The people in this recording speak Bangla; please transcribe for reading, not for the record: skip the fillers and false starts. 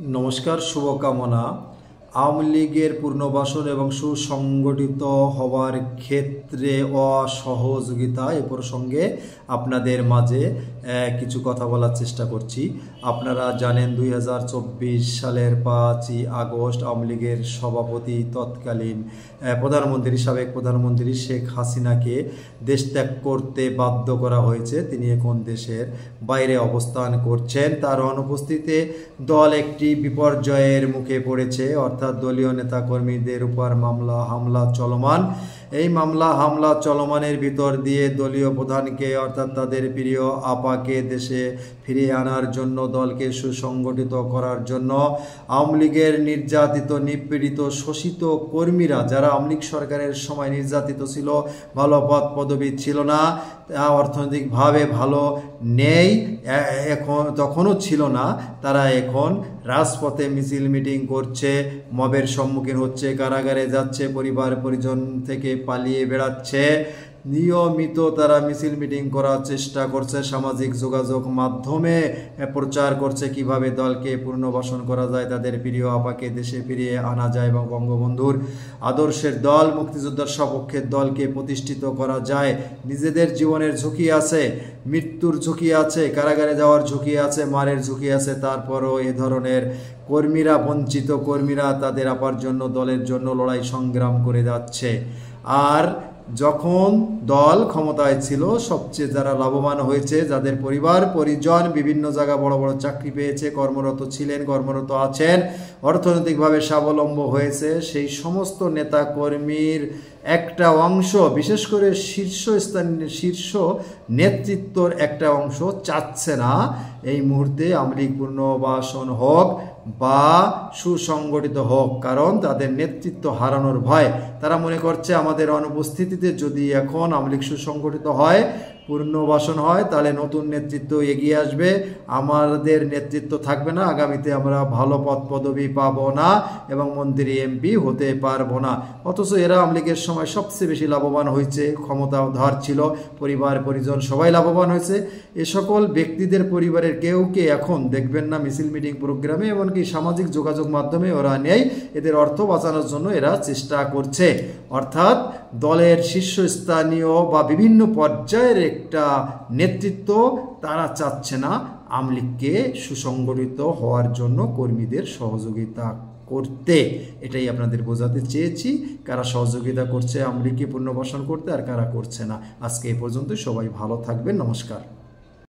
নমস্কার, শুভকামনা। আওয়ামী লীগের পুনর্বাসন এবং সুসংগঠিত হওয়ার ক্ষেত্রে অসহযোগিতা এ প্রসঙ্গে আপনাদের মাঝে কিছু কথা বলার চেষ্টা করছি। আপনারা জানেন 2024 সালের 5ই আগস্ট আওয়ামী লীগের সভাপতি তৎকালীন প্রধানমন্ত্রী সাবেক প্রধানমন্ত্রী শেখ হাসিনাকে দেশ ত্যাগ করতে বাধ্য করা হয়েছে। তিনি এখন দেশের বাইরে অবস্থান করছেন। তার অনুপস্থিতিতে দল একটি বিপর্যয়ের মুখে পড়েছে, অর্থাৎ দলীয় নেতাকর্মীদের উপর মামলা হামলা চলমান। এই মামলা হামলা চলমানের ভিতর দিয়ে দলীয় প্রধানকে অর্থাৎ তাদের প্রিয় আপাকে দেশে ফিরিয়ে আনার জন্য, দলকে সুসংগঠিত করার জন্য আওয়ামী লীগের নির্যাতিত নিপীড়িত শোষিত কর্মীরা, যারা আওয়ামী লীগ সরকারের সময় নির্যাতিত ছিল, ভালো পদ পদবি ছিল না, অর্থনৈতিকভাবে ভালো নেই, এখন তখনও ছিল না, তারা এখন রাজপথে মিছিল মিটিং করছে, মবের সম্মুখীন হচ্ছে, কারাগারে যাচ্ছে, পরিবার পরিজন থেকে পালিয়ে বেড়াচ্ছে। নিয়মিত তারা মিছিল মিটিং করার চেষ্টা করছে, সামাজিক যোগাযোগ মাধ্যমে প্রচার করছে কিভাবে দলকে পুনর্বাসন করা যায়, তাদের প্রিয় আপাকে দেশে ফিরিয়ে আনা যায় এবং বঙ্গবন্ধুর আদর্শের দল, মুক্তিযোদ্ধার সপক্ষের দলকে প্রতিষ্ঠিত করা যায়। নিজেদের জীবনের ঝুঁকি আছে, মৃত্যুর ঝুঁকি আছে, কারাগারে যাওয়ার ঝুঁকি আছে, মারের ঝুঁকি আছে, তারপরও এ ধরনের কর্মীরা, বঞ্চিত কর্মীরা তাদের আপার জন্য, দলের জন্য লড়াই সংগ্রাম করে যাচ্ছে। আর যখন দল ক্ষমতায় ছিল, সবচেয়ে যারা লাভবান হয়েছে, যাদের পরিবার পরিজন বিভিন্ন জায়গায় বড় বড় চাকরি পেয়েছে, কর্মরত ছিলেন, কর্মরত আছেন, অর্থনৈতিকভাবে স্বাবলম্ব হয়েছে, সেই সমস্ত নেতা কর্মীর একটা অংশ, বিশেষ করে শীর্ষ নেতৃত্বর একটা অংশ চাচ্ছে না এই মুহূর্তে আওয়ামী লীগ পুনর্বাসন হোক বা সুসংগঠিত হোক, কারণ তাদের নেতৃত্ব হারানোর ভয়। তারা মনে করছে আমাদের অনুপস্থিতিতে যদি এখন আওয়ামী লীগ সুসংগঠিত হয়, পুনর্বাসন হয়, তাহলে নতুন নেতৃত্ব এগিয়ে আসবে, আমাদের নেতৃত্ব থাকবে না, আগামীতে আমরা ভালো পদ পদবি পাবো না এবং মন্ত্রী এমপি হতে পারবো না। অথচ এরা আওয়ামী লীগের সময় সবচেয়ে বেশি লাভবান হয়েছে, ক্ষমতাধর ছিল, পরিবার পরিজন সবাই লাভবান হয়েছে। এ সকল ব্যক্তিদের পরিবারের কেউকে এখন দেখবেন না মিছিল মিটিং প্রোগ্রামে, এমনকি সামাজিক যোগাযোগ মাধ্যমে ওরা নেই। এদের অর্থ বাঁচানোর জন্য এরা চেষ্টা করছে। অর্থাৎ দলের শীর্ষস্থানীয় বা বিভিন্ন পর্যায়ের একটা নেতৃত্ব তারা চাচ্ছে না আওয়ামী লীগকে সুসংগঠিত হওয়ার জন্য কর্মীদের সহযোগিতা করতে। এটাই আপনাদের বোঝাতে চেয়েছি, কারা সহযোগিতা করছে আওয়ামী লীগকে পুনর্বাসন করতে আর কারা করছে না। আজকে এই পর্যন্ত, সবাই ভালো থাকবেন। নমস্কার।